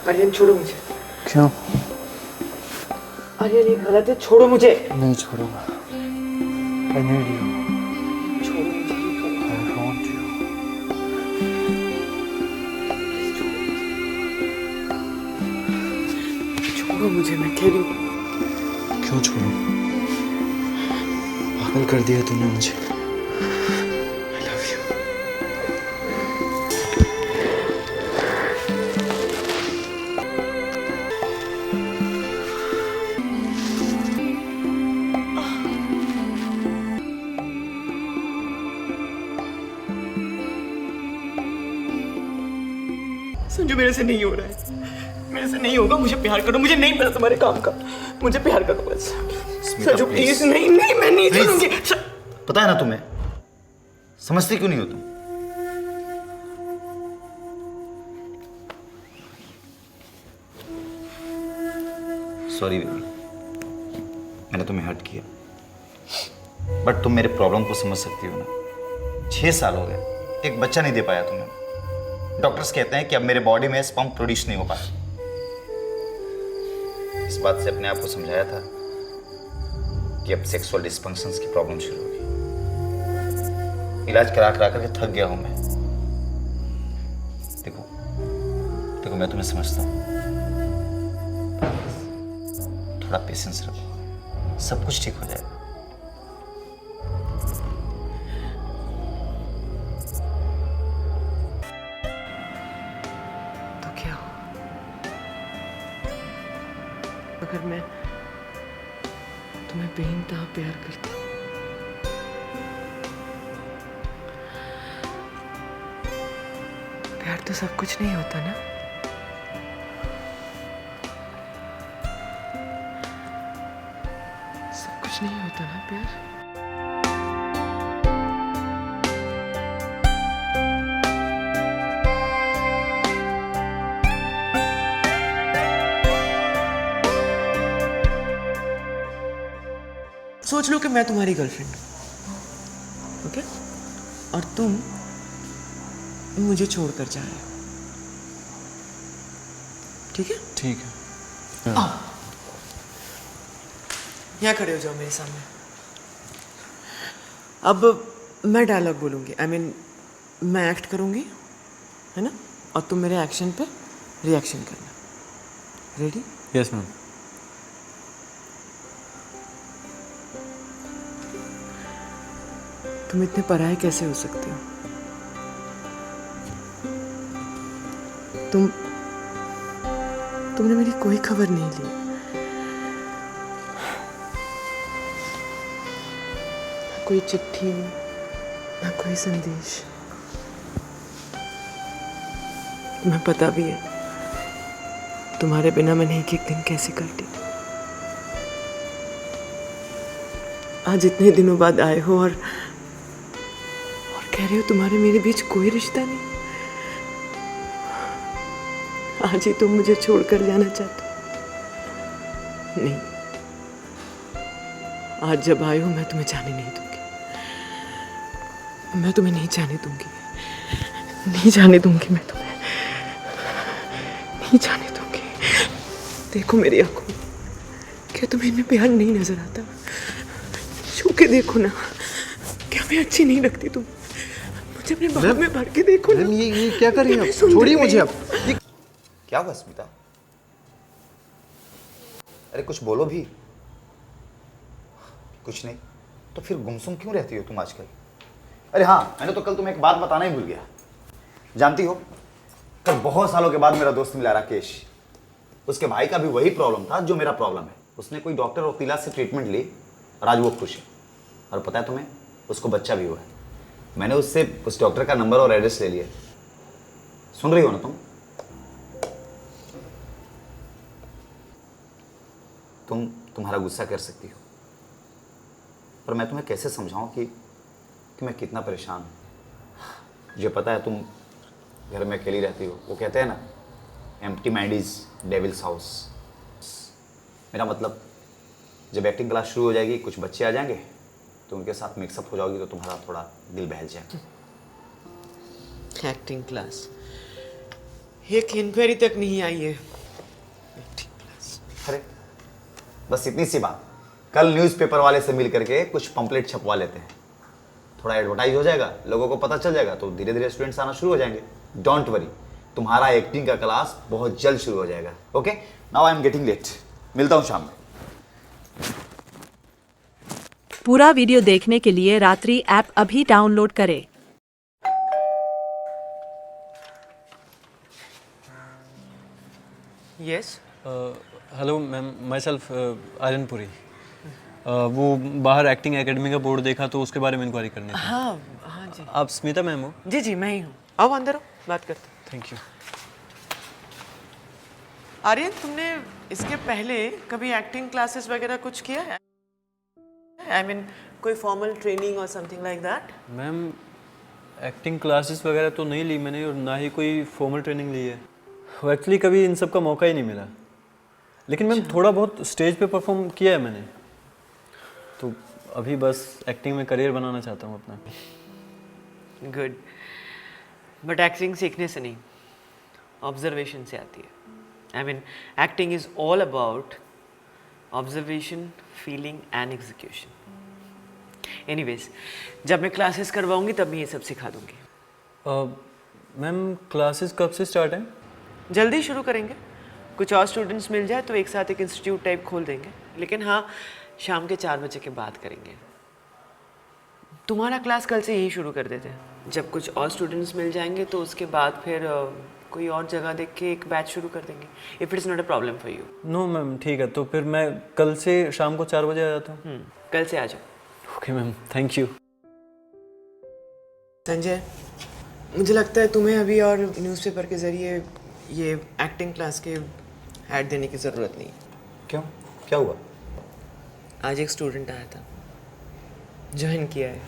आर्यन छोड़ो मुझे। क्यों? आर्यन ये गलत है, छोड़ो मुझे। नहीं छोड़ूंगा। I need you. छोड़ो मुझे। I want you. छोड़ो मुझे, मैं कह रही हूँ। क्यों छोड़ूं? पागल कर दिया तूने मुझे। I love you. संजू मेरे से नहीं हो रहा है, मेरे से नहीं होगा। मुझे प्यार करो, मुझे नहीं पता तुम्हारे काम का। मुझे प्यार करो बस। संजू प्लीज। नहीं नहीं, मैं नहीं छोड़ूंगी। पता है ना तुम्हें, समझती क्यों नहीं हो तुम? सॉरी बेबी, मैंने तुम्हें हर्ट किया, बट तुम मेरे प्रॉब्लम को समझ सकती हो ना। 6 साल हो गए, एक बच्चा नहीं दे पाया तुम्हें। डॉक्टर्स कहते हैं कि अब मेरे बॉडी में स्पर्म प्रोड्यूस नहीं हो पाता। इस बात से अपने आप को समझाया था कि अब सेक्सुअल डिस्फंक्शंस की प्रॉब्लम शुरू होगी। इलाज करा करा करके थक गया हूं मैं। देखो देखो, मैं तुम्हें समझता हूं, थोड़ा पेशेंस रखो, सब कुछ ठीक हो जाएगा। तो क्या हो अगर मैं तुम्हें बेइंतहा प्यार करती हूँ? प्यार तो सब कुछ नहीं होता ना। सब कुछ नहीं होता ना प्यार। सोच लो कि मैं तुम्हारी गर्लफ्रेंड हूँ, ओके? और तुम मुझे छोड़कर जा रहे हो, ठीक है? ठीक है। आओ, यहाँ खड़े हो जाओ मेरे सामने। अब मैं डायलॉग बोलूँगी, आई मीन मैं एक्ट करूँगी, है ना? और तुम मेरे एक्शन पे रिएक्शन करना। रेडी? Yes ma'am. तुम इतने पराये कैसे हो सकते हो? तुमने मेरी कोई खबर नहीं ली। ना कोई चिट्ठी, ना कोई संदेश। तुम्हें पता भी है तुम्हारे बिना मैंने एक एक दिन कैसे काटे। आज इतने दिनों बाद आए हो और कह रहे हो तुम्हारे मेरे बीच कोई रिश्ता नहीं। आज ही तुम मुझे छोड़कर जाना चाहते हो? नहीं, आज जब आए हो मैं तुम्हें जाने नहीं दूंगी। मैं तुम्हें नहीं जाने दूंगी, नहीं जाने दूंगी। मैं तुम्हें नहीं जाने दूंगी। देखो मेरी आंखों में, क्या तुम्हें इनमें प्यार नहीं नजर आता? छू के देखो ना, क्या मैं अच्छी नहीं लगती? तुम मुझे अपने बाहों में भर के देखो ना। ये क्या कर रही हैं आप? छोड़िए मुझे अब। क्या हुआ स्मिता? अरे कुछ बोलो भी। कुछ नहीं तो फिर गुमसुम क्यों रहती हो तुम आजकल? अरे हाँ, मैंने तो कल तुम्हें एक बात बताना ही भूल गया। जानती हो, कल बहुत सालों के बाद मेरा दोस्त मिला राकेश। उसके भाई का भी वही प्रॉब्लम था जो मेरा प्रॉब्लम है। उसने कोई डॉक्टर और वकीला से ट्रीटमेंट ली और आज वो खुश है। और पता है तुम्हें, उसको बच्चा भी हुआ है। मैंने उससे उस डॉक्टर का नंबर और एड्रेस ले लिया। सुन रही हो ना तुम? तुम्हारा गुस्सा कर सकती हो, पर मैं तुम्हें कैसे समझाऊं कि मैं कितना परेशान हूं। मुझे पता है तुम घर में अकेली रहती हो। वो कहते हैं ना, empty mind is devils house. मेरा मतलब, जब एक्टिंग क्लास शुरू हो जाएगी, कुछ बच्चे आ जाएंगे तो उनके साथ मिक्सअप हो जाओगी तो तुम्हारा थोड़ा दिल बहल जाएगा। Acting class? एक इंक्वायरी तक नहीं आई है। अरे बस इतनी सी बात, कल न्यूज़पेपर वाले से मिल करके कुछ पंपलेट छपवा लेते हैं, थोड़ा एडवर्टाइज हो जाएगा, लोगों को पता चल जाएगा, तो धीरे धीरे स्टूडेंट्स आना शुरू हो जाएंगे। डोंट वरी, तुम्हारा एक्टिंग का क्लास बहुत जल्द शुरू हो जाएगा। Okay, now I am getting late, मिलता हूँ शाम में। पूरा वीडियो देखने के लिए रात्रि ऐप अभी डाउनलोड करें। Yes, hello ma'am, myself Aryan Puri. वो बाहर एक्टिंग एकेडमी का बोर्ड देखा तो उसके बारे में इंक्वायरी करनी थी। हाँ हाँ जी आप स्मिता मैम हो? जी जी मैं ही हूँ। आओ अंदर, आओ बात करते हैं। Thank you. आर्यन, तुमने इसके पहले कभी एक्टिंग क्लासेस वगैरह कुछ किया है? आई मीन कोई फॉर्मल ट्रेनिंग और something like that? Ma'am acting classes वगैरह तो नहीं ली मैंने, और ना ही कोई फॉर्मल ट्रेनिंग ली है। एक्चुअली कभी इन सब का मौका ही नहीं मिला, लेकिन मैम थोड़ा बहुत स्टेज पे परफॉर्म किया है मैंने, तो अभी बस एक्टिंग में करियर बनाना चाहता हूँ अपना। गुड, बट एक्टिंग सीखने से नहीं, ऑब्जर्वेशन से आती है। I mean acting is all about observation, feeling and execution. Anyways, जब मैं क्लासेस करवाऊंगी तब मैं ये सब सिखा दूंगी। मैम क्लासेस कब से स्टार्ट हैं? जल्दी शुरू करेंगे, कुछ और स्टूडेंट्स मिल जाए तो एक साथ एक इंस्टीट्यूट टाइप खोल देंगे, लेकिन हाँ शाम के 4 बजे के बाद करेंगे। तुम्हारा क्लास कल से यही शुरू कर देते हैं, जब कुछ और स्टूडेंट्स मिल जाएंगे तो उसके बाद फिर कोई और जगह देख के एक बैच शुरू कर देंगे, if it is not a problem for you. No ma'am ठीक है, तो फिर मैं कल से शाम को 4 बजे आ जाता हूँ। कल से आ जाओ। Okay ma'am, thank you. Sanjay, मुझे लगता है तुम्हें अभी और न्यूज़पेपर के ज़रिए ये एक्टिंग क्लास के ऐड देने की ज़रूरत नहीं। क्यों, क्या हुआ? आज एक स्टूडेंट आया था, ज्वाइन किया है,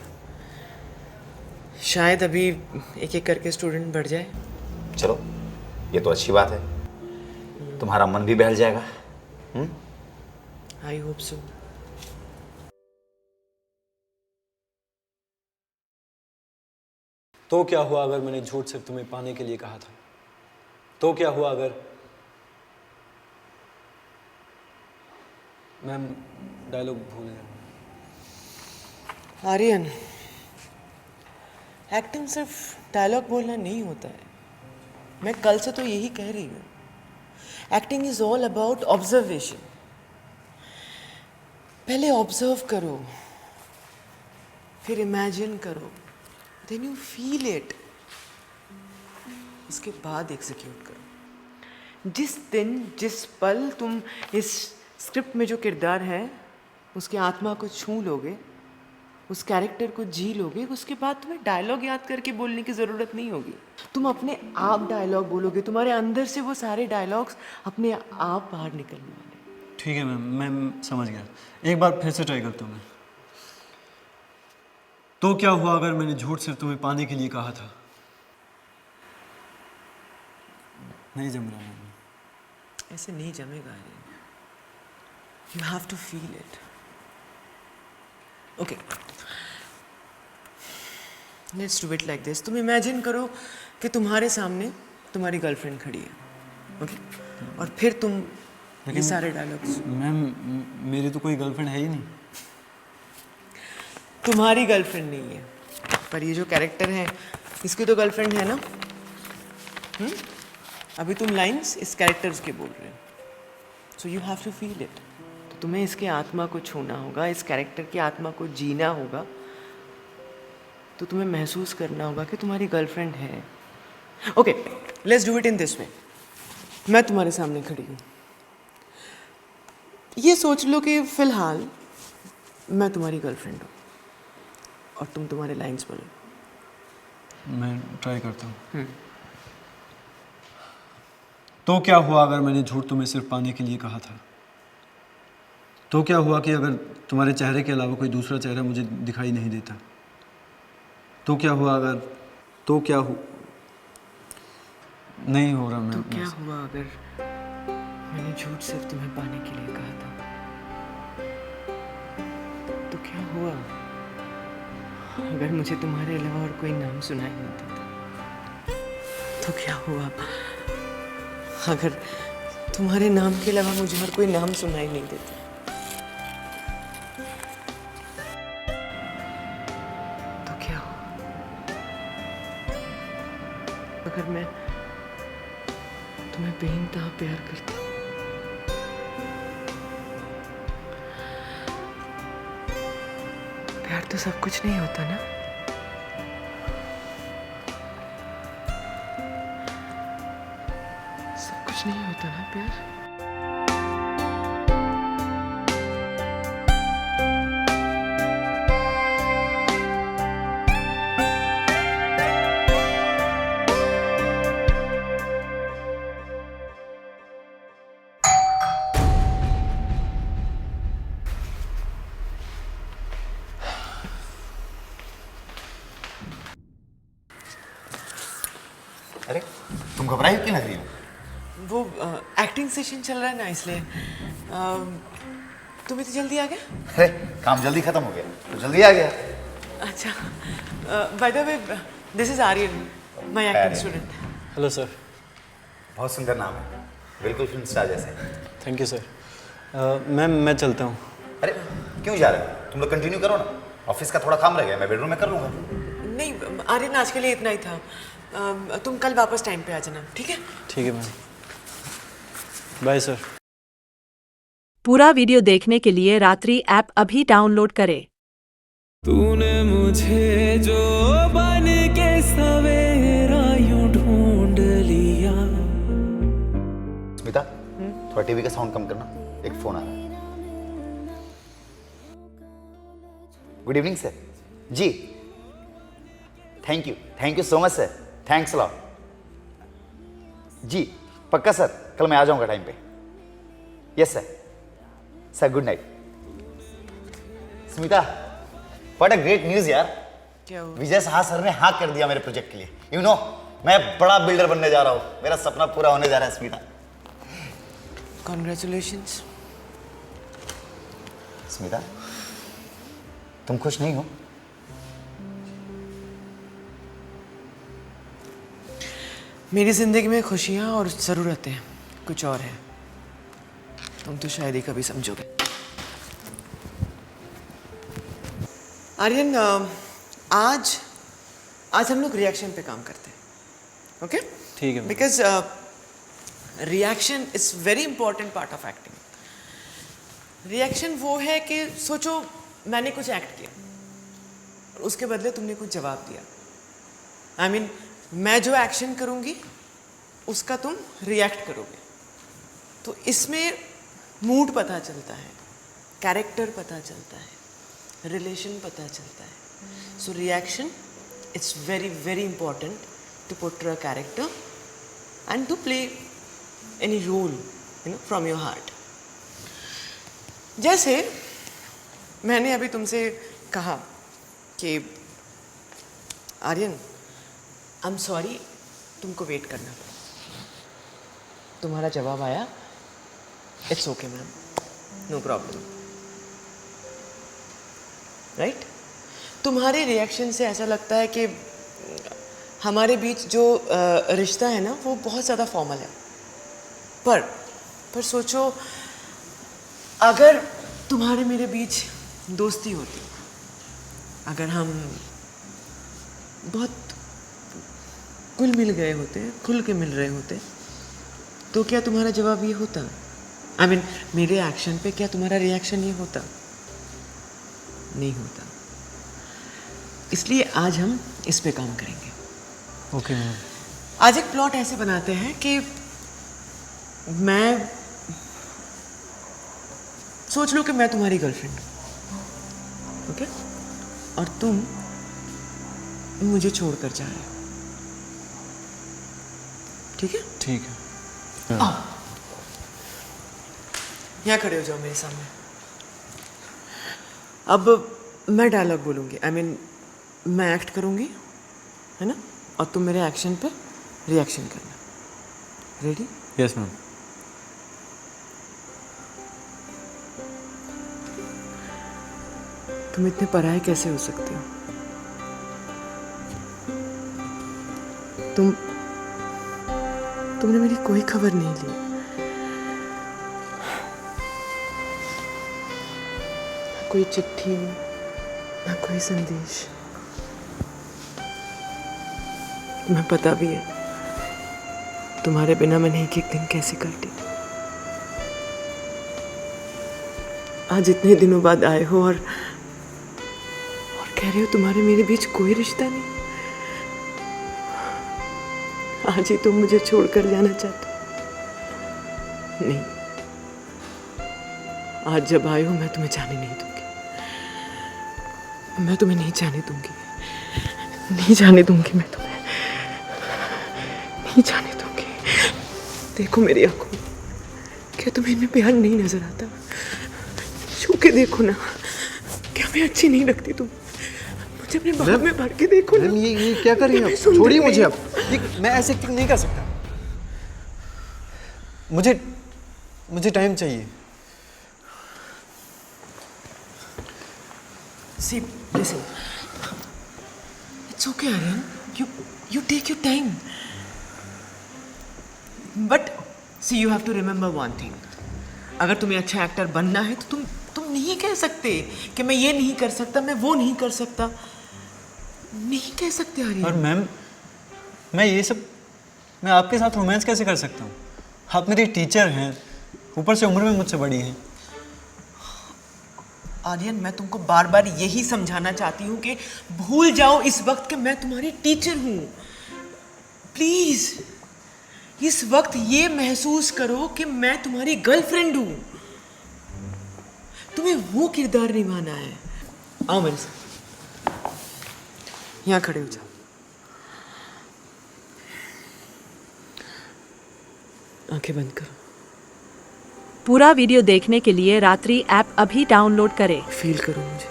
शायद अभी एक एक करके स्टूडेंट बढ़ जाए। चलो, ये तो अच्छी बात है, तुम्हारा मन भी बहल जाएगा। I hope so. तो क्या हुआ अगर मैंने झूठ सिर्फ तुम्हें पाने के लिए कहा था? तो क्या हुआ अगर मैम डायलॉग भूल गया? आर्यन, एक्टिंग सिर्फ डायलॉग बोलना नहीं होता है, मैं कल से तो यही कह रही हूँ। Acting is all about observation. पहले ऑब्जर्व करो, फिर इमेजिन करो, देन यू फील इट, उसके बाद एग्जीक्यूट करो। जिस दिन जिस पल तुम इस स्क्रिप्ट में जो किरदार है उसके आत्मा को छू लोगे, उस कैरेक्टर को जी लोगे, उसके बाद तुम्हें डायलॉग याद करके बोलने की ज़रूरत नहीं होगी। तुम अपने आप डायलॉग बोलोगे, तुम्हारे अंदर से वो सारे डायलॉग्स अपने आप बाहर निकलने वाले। ठीक है मैम, मैं समझ गया। एक बार फिर से ट्राई करता हूँ मैं। तो क्या हुआ अगर मैंने झूठ सिर्फ तुम्हें पाने के लिए कहा था? नहीं जम रहा मैम। ऐसे नहीं जमेगा Aryan, you have to feel it. Okay, let's do it like this. तुम इमेजिन करो कि तुम्हारे सामने तुम्हारी गर्लफ्रेंड खड़ी है, ओके? और फिर तुम ये सारे डायलॉग्स। मैम मेरी तो कोई गर्लफ्रेंड है ही नहीं। तुम्हारी गर्लफ्रेंड नहीं है, पर ये जो कैरेक्टर है इसकी तो गर्लफ्रेंड है ना? अभी तुम लाइंस इस कैरेक्टर्स के बोल रहे हो, so you have to feel it. तो तुम्हें इसके आत्मा को छूना होगा, इस कैरेक्टर की आत्मा को जीना होगा, तो तुम्हें महसूस करना होगा कि तुम्हारी गर्लफ्रेंड है। Okay, let's do it in this way. मैं तुम्हारे सामने खड़ी हूँ, ये सोच लो कि फिलहाल मैं तुम्हारी गर्लफ्रेंड हूँ और तुम तुम्हारे लाइंस बोलो। मैं ट्राई करता हूँ। तो क्या हुआ अगर मैंने झूठ तुम्हें सिर्फ पाने के लिए कहा था? तो क्या हुआ कि अगर तुम्हारे चेहरे के अलावा कोई दूसरा चेहरा मुझे दिखाई नहीं देता? तो क्या हुआ अगर तो क्या नहीं हो रहा मैं। तो क्या हुआ अगर मैंने झूठ सिर्फ तुम्हें पाने के लिए कहा था? तो क्या हुआ अगर मुझे तुम्हारे अलावा और कोई नाम सुनाई नहीं देता? तो क्या हुआ अगर तुम्हारे नाम के अलावा मुझे और कोई नाम सुनाई नहीं देता तो क्या हो? अगर मैं तुम्हें बेइंतहा प्यार करती हूँ, प्यार तो सब कुछ नहीं होता ना। सब कुछ नहीं होता ना प्यार। अरे तुम घबराई क्यों लग रही हो? वो एक्टिंग सेशन चल रहा है ना, इसलिए तुम्हें तो जल्दी आ गया। अरे काम जल्दी खत्म हो गया तो जल्दी आ गया। अच्छा, by the way this is Aryan, my acting student. Hello sir. बहुत सुंदर नाम है, बिल्कुल फिल्म स्टार जैसे। Thank you sir. मैम मैं चलता हूँ। अरे क्यों जा रहे हो? तुम लोग कंटिन्यू करो ना, ऑफिस का थोड़ा काम रह गया, मैं बेडरूम में कर लूंगा। नहीं आर्यन, आज के लिए इतना ही था। तुम कल वापस टाइम पे आ जाना, ठीक है? ठीक है मैम, बाय सर। पूरा वीडियो देखने के लिए रात्रि ऐप अभी डाउनलोड करें। तूने मुझे जो बन के सवेरा यूं ढूंढ लिया। स्मिता, थोड़ा टीवी का साउंड कम करना, एक फोन आ रहा है। Good evening sir. जी thank you so much sir, thanks a lot. जी पक्का सर, कल मैं आ जाऊंगा टाइम पे। Yes sir good night. Smita, what a great news यार। क्या हुआ? विजय साहा सर ने हाँ कर दिया मेरे प्रोजेक्ट के लिए। यू नो मैं बड़ा बिल्डर बनने जा रहा हूँ, मेरा सपना पूरा होने जा रहा है स्मिता। कॉन्ग्रेचुलेशंस। स्मिता, तुम खुश नहीं हो? मेरी जिंदगी में खुशियाँ और ज़रूरतें कुछ और है, तुम तो शायद ही कभी समझोगे। आर्यन, आज हम लोग रिएक्शन पे काम करते हैं, ओके? ठीक है ma'am. Because reaction is very important part of acting. Reaction वो है कि सोचो मैंने कुछ एक्ट किया और उसके बदले तुमने कुछ जवाब दिया। आई मीन मैं जो एक्शन करूंगी उसका तुम रिएक्ट करोगे, तो इसमें मूड पता चलता है, कैरेक्टर पता चलता है, रिलेशन पता चलता है। So reaction it's very very important to portray a character and to play any role from your heart. जैसे मैंने अभी तुमसे कहा कि आर्यन आई एम सॉरी, तुमको वेट करना पड़ा। तुम्हारा जवाब आया, it's okay ma'am, no problem, right? तुम्हारे रिएक्शन से ऐसा लगता है कि हमारे बीच जो रिश्ता है ना वो बहुत ज़्यादा फॉर्मल है। पर सोचो अगर तुम्हारे मेरे बीच दोस्ती होती, अगर हम बहुत खुल मिल गए होते, खुल के मिल रहे होते, तो क्या तुम्हारा जवाब ये होता? आई मीन मेरे एक्शन पे क्या तुम्हारा रिएक्शन ये होता? नहीं होता। इसलिए आज हम इस पे काम करेंगे। Okay ma'am. आज एक प्लॉट ऐसे बनाते हैं कि मैं सोच लो कि मैं तुम्हारी गर्लफ्रेंड, ओके? और तुम मुझे छोड़कर जा रहे हो, ठीक है? ठीक है। यहाँ खड़े हो जाओ मेरे सामने। अब मैं डायलॉग बोलूँगी, आई मीन मैं एक्ट करूँगी, है ना? और तुम मेरे एक्शन पे रिएक्शन करना। रेडी? Yes ma'am. तुम इतने पराये कैसे हो सकते हो? तुम तुमने मेरी कोई खबर नहीं ली। ना कोई चिट्ठी, ना कोई संदेश। तुम्हें पता भी है तुम्हारे बिना मैंने एक एक दिन कैसे काटे। आज इतने दिनों बाद आए हो और कह रहे हो तुम्हारे मेरे बीच कोई रिश्ता नहीं। आज ही तुम मुझे छोड़कर जाना चाहते हो। नहीं, आज जब आए हो मैं तुम्हें जाने नहीं दूंगी। मैं तुम्हें नहीं जाने दूंगी। नहीं जाने दूंगी मैं तुम्हें। नहीं जाने दूंगी। देखो मेरी आंखों में, क्या तुम्हें इनमें प्यार नहीं नजर आता? छू के देखो ना, क्या मैं अच्छी नहीं लगती तुम? मुझे अपने बाहों में भर के देखो ना। ये क्या कर रही हैं? छोड़िए मुझे अब। मैं ऐसे एक्टिंग नहीं कर सकता। मुझे टाइम चाहिए। See, listen. It's okay, Aryan. You take your time. But see, you have to remember one thing. अगर तुम्हें अच्छा एक्टर बनना है तो तुम नहीं कह सकते कि मैं ये नहीं कर सकता, मैं वो नहीं कर सकता। नहीं कह सकते आर्यन। और मैम, मैं आपके साथ रोमांस कैसे कर सकता हूँ? आप मेरी टीचर हैं, ऊपर से उम्र में मुझसे बड़ी हैं। आर्यन, मैं तुमको बार बार यही समझाना चाहती हूँ कि भूल जाओ इस वक्त कि मैं तुम्हारी टीचर हूँ। प्लीज इस वक्त ये महसूस करो कि मैं तुम्हारी गर्लफ्रेंड हूँ। तुम्हें वो किरदार निभाना है। आओ मेरे साथ, यहाँ खड़े हो जाओ। आंखें बंद करो। पूरा वीडियो देखने के लिए रात्रि ऐप अभी डाउनलोड करें। फील करो मुझे,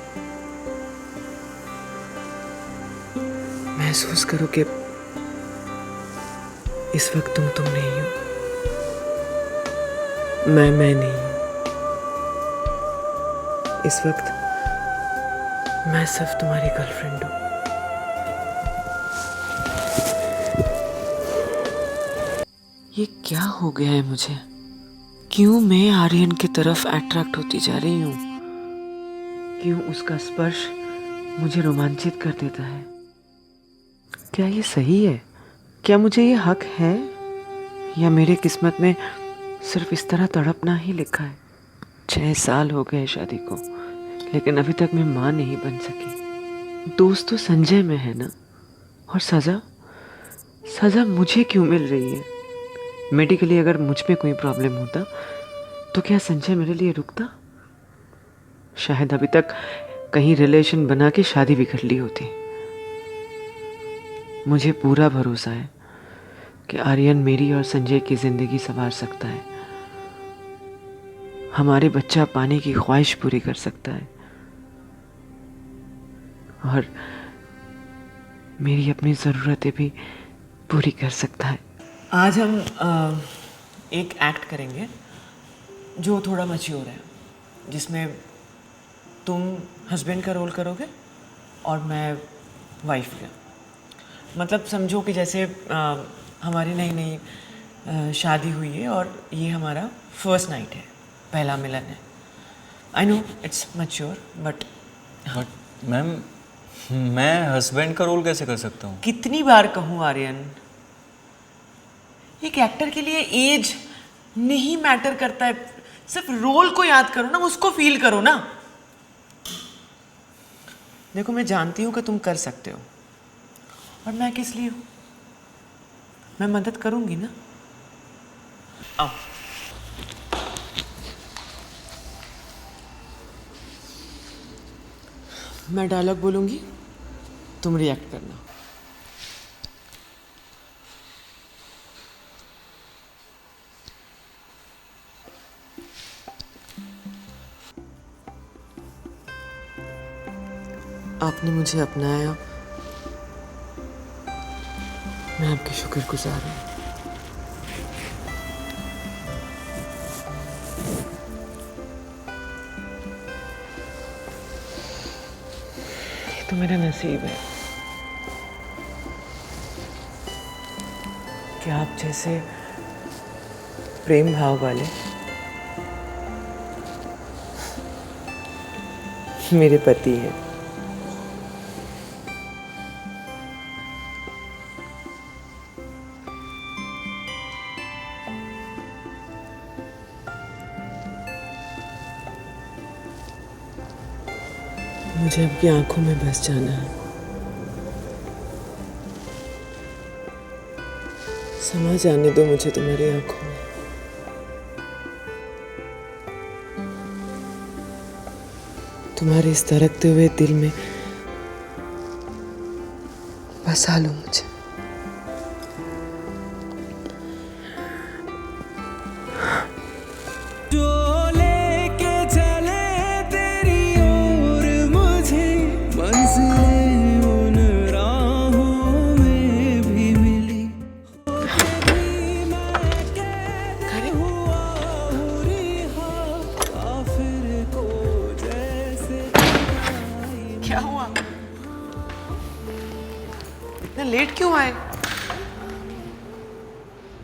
महसूस करो कि इस वक्त तुम नहीं हो, मैं नहीं हूं। इस वक्त मैं सिर्फ तुम्हारी गर्लफ्रेंड हूं। ये क्या हो गया है मुझे? क्यों मैं आर्यन की तरफ अट्रैक्ट होती जा रही हूँ? क्यों उसका स्पर्श मुझे रोमांचित कर देता है? क्या ये सही है? क्या मुझे ये हक है, या मेरे किस्मत में सिर्फ इस तरह तड़पना ही लिखा है? 6 साल हो गए शादी को, लेकिन अभी तक मैं माँ नहीं बन सकी। दोस्त तो संजय में है ना, और सजा मुझे क्यों मिल रही है? मेडिकली अगर मुझ में कोई प्रॉब्लम होता तो क्या संजय मेरे लिए रुकता? शायद अभी तक कहीं रिलेशन बना के शादी भी कर ली होती। मुझे पूरा भरोसा है कि आर्यन मेरी और संजय की जिंदगी संवार सकता है, हमारे बच्चा पाने की ख्वाहिश पूरी कर सकता है, और मेरी अपनी ज़रूरतें भी पूरी कर सकता है। आज हम एक एक्ट करेंगे जो थोड़ा मैच्योर है, जिसमें तुम हस्बैंड का रोल करोगे और मैं वाइफ का। मतलब समझो कि जैसे हमारी नई शादी हुई है और ये हमारा फर्स्ट नाइट है, पहला मिलन है। I know it's mature, but ma'am, मैं हस्बैंड का रोल कैसे कर सकता हूँ? कितनी बार कहूँ आर्यन, एक एक्टर के लिए एज नहीं मैटर करता है। सिर्फ रोल को याद करो ना, उसको फील करो ना। देखो, मैं जानती हूँ कि तुम कर सकते हो, और मैं किस लिए हूँ? मैं मदद करूंगी ना। आओ। मैं डायलॉग बोलूंगी, तुम रिएक्ट करना। आपने मुझे अपनाया, मैं आपकी शुक्रगुजार हूँ। ये तो मेरा नसीब है कि आप जैसे प्रेम भाव वाले मेरे पति हैं। मुझे आपकी आंखों में बस जाना है। समा जाने दो मुझे तुम्हारी आंखों में। तुम्हारे इस धड़कते हुए दिल में बसा लो मुझे। जो लेके चले तेरी ओर मुझे, मंजिलें उन राहों में भी मिली। तेरी मैं कैद हुआ हूँ रिहा, काफिर को जैसे क्या हुआ? इतना लेट क्यों आए?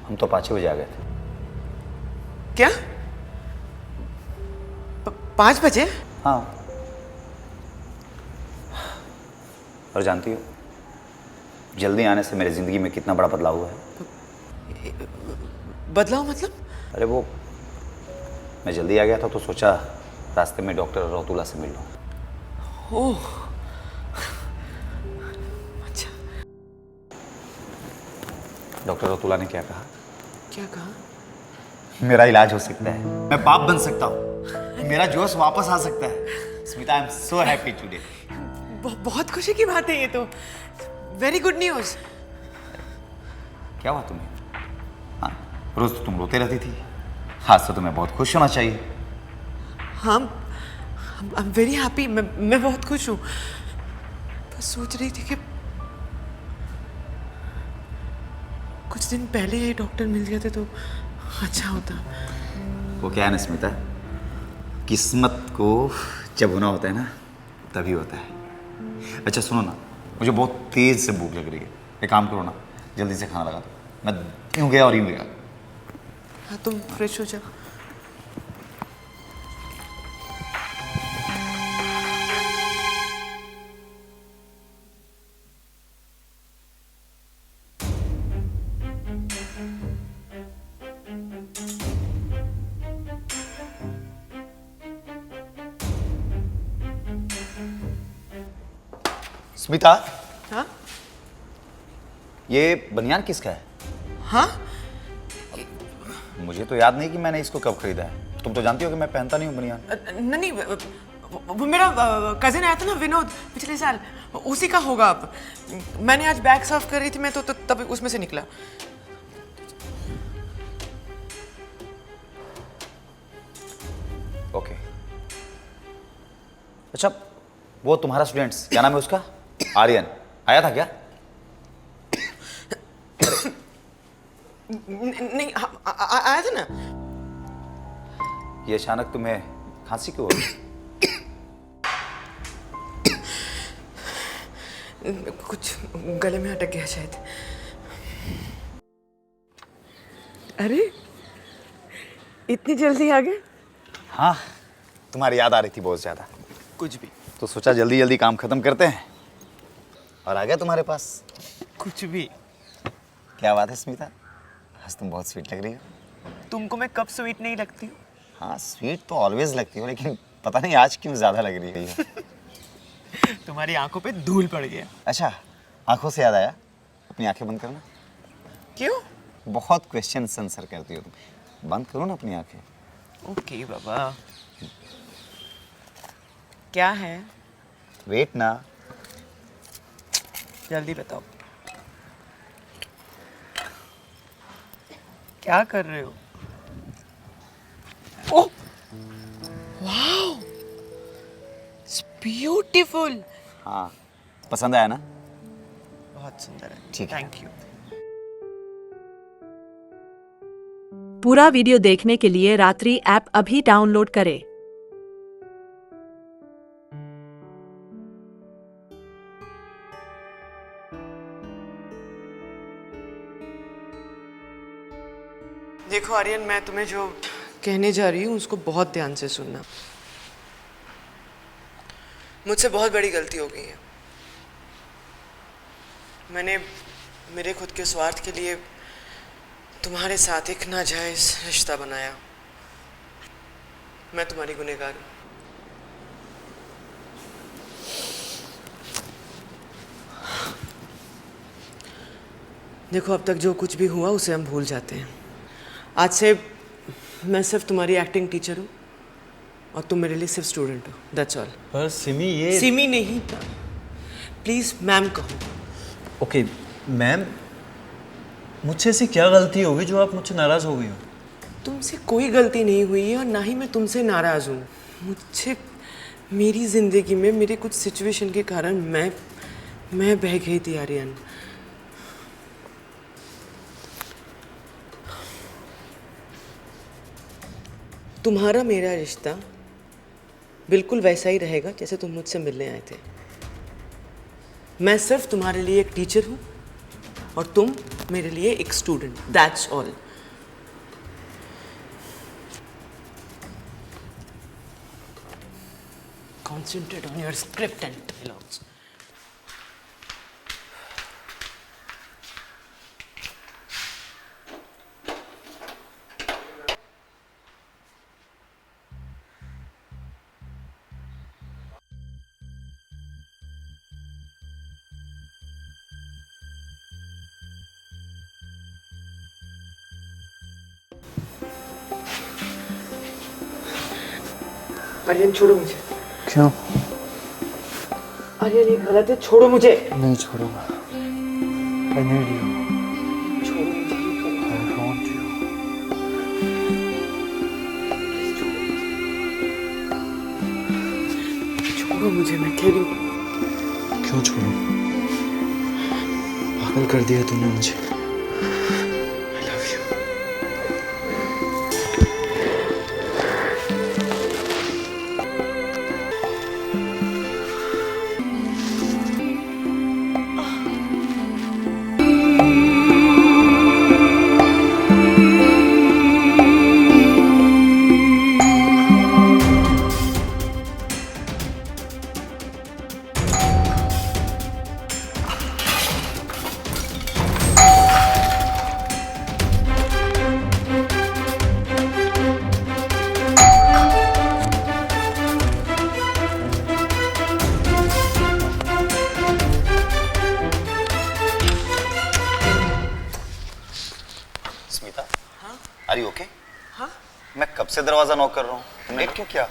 हम तो 5 बजे आ गए थे। क्या 5 बजे? हाँ। और जानती हो जल्दी आने से मेरी जिंदगी में कितना बड़ा बदलाव हुआ है। बदलाव मतलब? अरे वो मैं जल्दी आ गया था तो सोचा रास्ते में डॉक्टर रतुला से मिल लूं। ओह अच्छा। डॉक्टर रतुला ने क्या कहा? क्या कहा? मेरा इलाज हो सकता है, मैं बाप बन सकता हूँ, मेरा जोश वापस आ सकता है। Smita, I am so happy today. बहुत खुशी की बात है ये तो। Very good news. क्या हुआ तुम्हें? हाँ, रोज तो तुम रोते रहती थी, आज तो तुम्हें बहुत खुश होना चाहिए। हम आई एम वेरी हैप्पी। मैं बहुत खुश हूँ। बस सोच रही थी कि कुछ दिन पहले ये डॉक्टर मिल गए थे तो अच्छा होता। वो क्या है ना स्मिता, किस्मत को जब होना होता है ना तभी होता है। अच्छा सुनो ना, मुझे बहुत तेज से भूख लग रही है। एक काम करो ना, जल्दी से खाना लगा दो। मैं यूं गया और यूं गया। हाँ तुम फ्रेश हो जाओ। स्मिता, हाँ ये बनियान किसका है? हाँ मुझे तो याद नहीं कि मैंने इसको कब खरीदा है। तुम तो जानती हो कि मैं पहनता नहीं हूँ बनियान। नहीं वो मेरा कजिन आया था ना विनोद पिछले साल, उसी का होगा। अब मैंने आज बैग साफ कर रही थी मैं तो तब उसमें से निकला। ओके। अच्छा, वो तुम्हारा स्टूडेंट्स क्या नाम है उसका? आर्यन आया था क्या? नहीं आया था ना। ये अचानक तुम्हें खांसी क्यों हो गई? कुछ गले में अटक गया शायद। अरे इतनी जल्दी आ गए? हाँ, तुम्हारी याद आ रही थी बहुत ज्यादा। कुछ भी। तो सोचा जल्दी जल्दी काम खत्म करते हैं और आ गया तुम्हारे पास। कुछ भी। क्या बात है स्मिता, आज तुम बहुत स्वीट लग रही हो। तुमको मैं कब स्वीट नहीं लगती हूँ? हाँ, स्वीट तो ऑलवेज लगती हो, लेकिन पता नहीं आज क्यों ज्यादा लग रही है। तुम्हारी आंखों पे धूल पड़ गया। अच्छा, आंखों से याद आया, अपनी आंखें बंद करना। क्यों? बहुत क्वेश्चन आंसर करती हो तुम, बंद करो ना अपनी आंखें। ओके बाबा। क्या है? वेट ना। जल्दी बताओ। क्या कर रहे हो? Oh wow, it's beautiful. हाँ, पसंद आया ना? बहुत सुंदर है। ठीक है। Thank you. पूरा वीडियो देखने के लिए रात्रि ऐप अभी डाउनलोड करें। देखो आर्यन, मैं तुम्हें जो कहने जा रही हूँ उसको बहुत ध्यान से सुनना। मुझसे बहुत बड़ी गलती हो गई है। मैंने मेरे खुद के स्वार्थ के लिए तुम्हारे साथ एक नाजायज रिश्ता बनाया। मैं तुम्हारी गुनहगार हूँ। देखो, अब तक जो कुछ भी हुआ उसे हम भूल जाते हैं। आज से मैं सिर्फ तुम्हारी एक्टिंग टीचर हूँ और तुम मेरे लिए सिर्फ स्टूडेंट हो। That's all. पर सिमी, ये सिमी नहीं, प्लीज मैम कहो। ओके मैम, मुझसे ऐसी क्या गलती होगी जो आप मुझसे नाराज़ हो गई हो? तुमसे कोई गलती नहीं हुई है और ना ही मैं तुमसे नाराज हूँ। मुझे मेरी जिंदगी में मेरे कुछ सिचुएशन के कारण मैं बह गई थी आर्यन। तुम्हारा मेरा रिश्ता बिल्कुल वैसा ही रहेगा जैसे तुम मुझसे मिलने आए थे। मैं सिर्फ तुम्हारे लिए एक टीचर हूँ और तुम मेरे लिए एक student. That's all. Concentrate on your script and dialogues. Aryan, छोड़ो मुझे। क्यों? आर्यन, ये गलत है, छोड़ो मुझे। नहीं छोड़ूंगा। I need you. छोड़ो मुझे। I want you. छोड़ो मुझे, मैं कह रही हूँ। क्यों छोड़ूं? पागल कर दिया तूने मुझे। I love you. Smita, are you okay? हाँ? मैं कब से दरवाजा नॉक कर रहा हूँ, तुमने क्यों किया?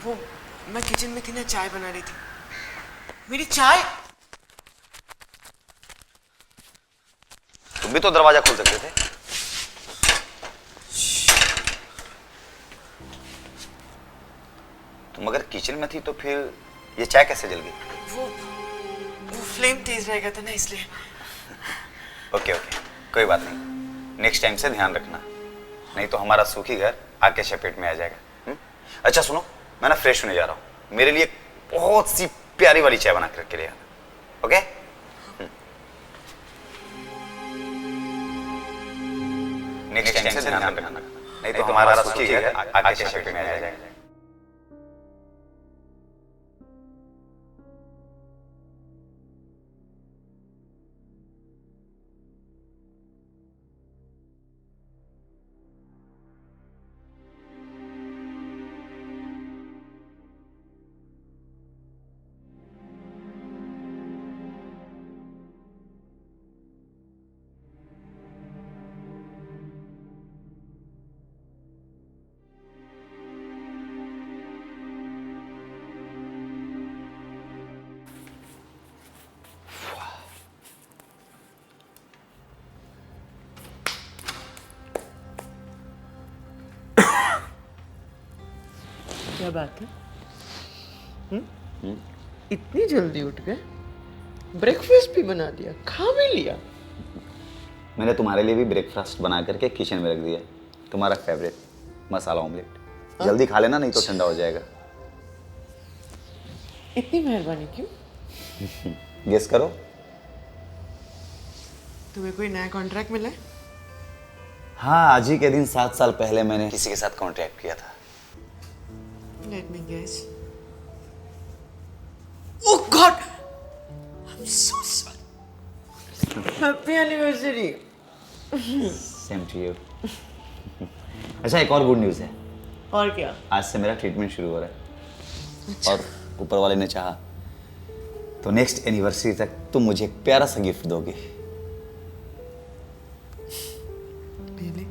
वो मैं किचन में थी ना, चाय बना रही थी। मेरी चाय। तुम भी तो दरवाजा खोल सकते थे। तुम अगर किचन में थी तो फिर ये चाय कैसे जल गई? वो फ्लेम तेज रह गया था ना, इसलिए। ओके ओके, कोई बात नहीं। नेक्स्ट टाइम से ध्यान रखना, नहीं तो हमारा सूखी घर आके चपेट में आ जाएगा। अच्छा सुनो, मैं ना फ्रेश होने जा रहा हूँ। मेरे लिए बहुत सी प्यारी वाली चाय बना करके ले आना। ओके? नेक्स्ट टाइम से ध्यान रखना, नहीं तो हमारा सूखी घर आके चपेट में आ जाएगा। क्या बात है? इतनी जल्दी उठ गए? ब्रेकफास्ट भी बना दिया, खा भी लिया। मैंने तुम्हारे लिए भी ब्रेकफास्ट बना करके किचन में रख दिया, तुम्हारा फेवरेट मसाला ऑमलेट। जल्दी खा लेना, नहीं तो ठंडा हो जाएगा। इतनी मेहरबानी क्यों? गेस करो। तुम्हें कोई नया कॉन्ट्रैक्ट मिला है? हाँ, आज ही के दिन 7 साल पहले मैंने किसी के साथ कॉन्ट्रैक्ट किया था। Let me guess. Oh God! I'm so sorry. Happy anniversary. Same to you. अच्छा, एक और गुड न्यूज़ है। और क्या? आज से मेरा ट्रीटमेंट शुरू हो रहा है। और ऊपर वाले ने चाहा तो नेक्स्ट एनिवर्सरी तक तुम मुझे एक प्यारा सा गिफ्ट दोगी। Really?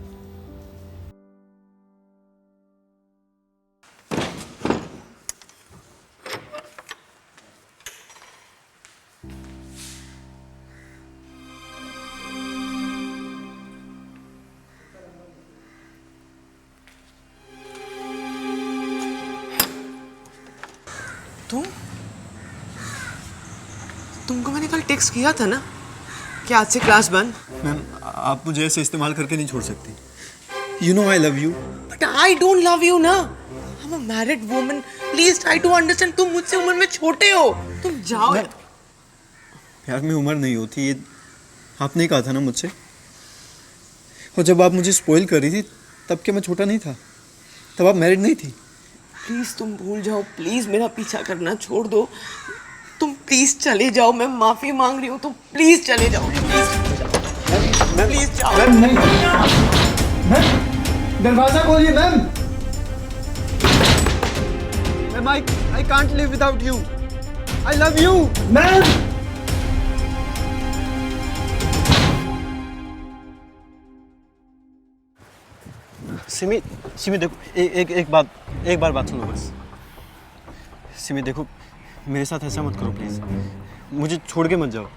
तुमको मैंने कल टेक्स्ट किया था ना कि आज से क्लास बंद। मैम, आप मुझे ऐसे इस्तेमाल करके नहीं छोड़ सकती। You know I love you. But I don't love you ना। I am a married woman, please try to understand. तुम मुझसे उम्र में छोटे हो, तुम जाओ। प्यार में उम्र नहीं होती, ये आपने कहा था ना मुझसे। और जब आप मुझे स्पॉइल कर रही थी तब क्या मैं छोटा नहीं था? तब आप मैरिड नहीं थी? प्लीज तुम भूल जाओ, प्लीज मेरा पीछा करना छोड़ दो। तुम प्लीज चले जाओ, मैं माफी मांग रही हूँ। तुम प्लीज चले जाओ, प्लीज जाओ। मैम नहीं, मैम दरवाजा खोलिए ma'am. Ma'am I can't live without you. I love you ma'am. Simi, Simi देखो, एक बार बात सुनो बस। सिमी देखो, मेरे साथ ऐसा मत करो प्लीज। मुझे छोड़ के मत जाओ।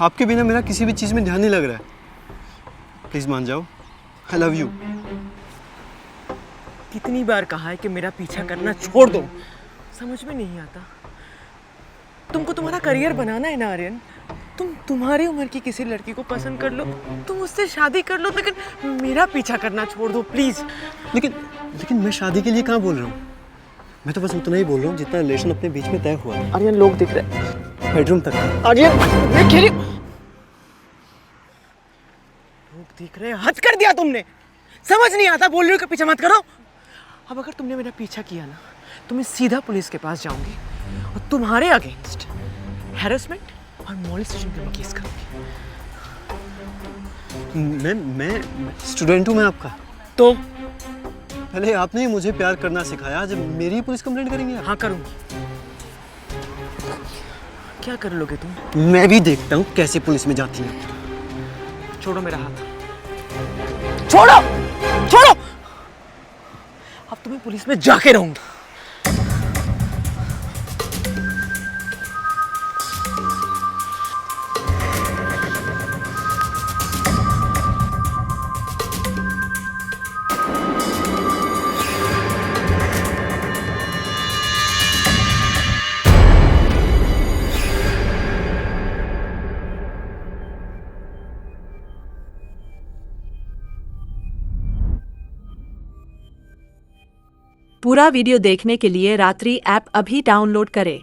आपके बिना मेरा किसी भी चीज में ध्यान नहीं लग रहा है। प्लीज मान जाओ। आई लव यू। कितनी बार कहा है कि मेरा पीछा करना छोड़ दो, समझ में नहीं आता। तुमको तुम्हारा करियर बनाना है ना आर्यन। तुम तुम्हारी उम्र की किसी लड़की को पसंद कर लो, तुम उससे शादी कर लो, लेकिन मेरा पीछा करना छोड़ दो प्लीज। लेकिन मैं शादी के लिए कहाँ बोल रहा हूँ? मैं तो बस उतना ही बोल रहा हूँ जितना रिलेशन अपने बीच में तय हुआ है। आर्यन लोग दिख रहे हैं, बेडरूम तक। आर्यन मैं कह रही हूँ, लोग दिख रहे हैं। हद कर दिया तुमने, समझ नहीं आता। बोल रही हो कि पीछा मत करो। अब अगर तुमने मेरा पीछा किया ना तो मैं सीधा पुलिस के पास जाऊंगी और तुम्हारे अगेंस्ट हैरेसमेंट और मॉलेस्टेशन का केस करूंगी। मैं स्टूडेंट हूँ मैं आपका। तो पहले आपने ही मुझे प्यार करना सिखाया, जब मेरी ही पुलिस कंप्लेंट करेंगे आप? हाँ करूंगी। क्या कर लोगे तुम? मैं भी देखता हूँ कैसे पुलिस में जाती है। छोड़ो मेरा हाथ, छोड़ो छोड़ो। अब तुम्हें पुलिस में जाके रहूंगी। पूरा वीडियो देखने के लिए रात्रि ऐप अभी डाउनलोड करें।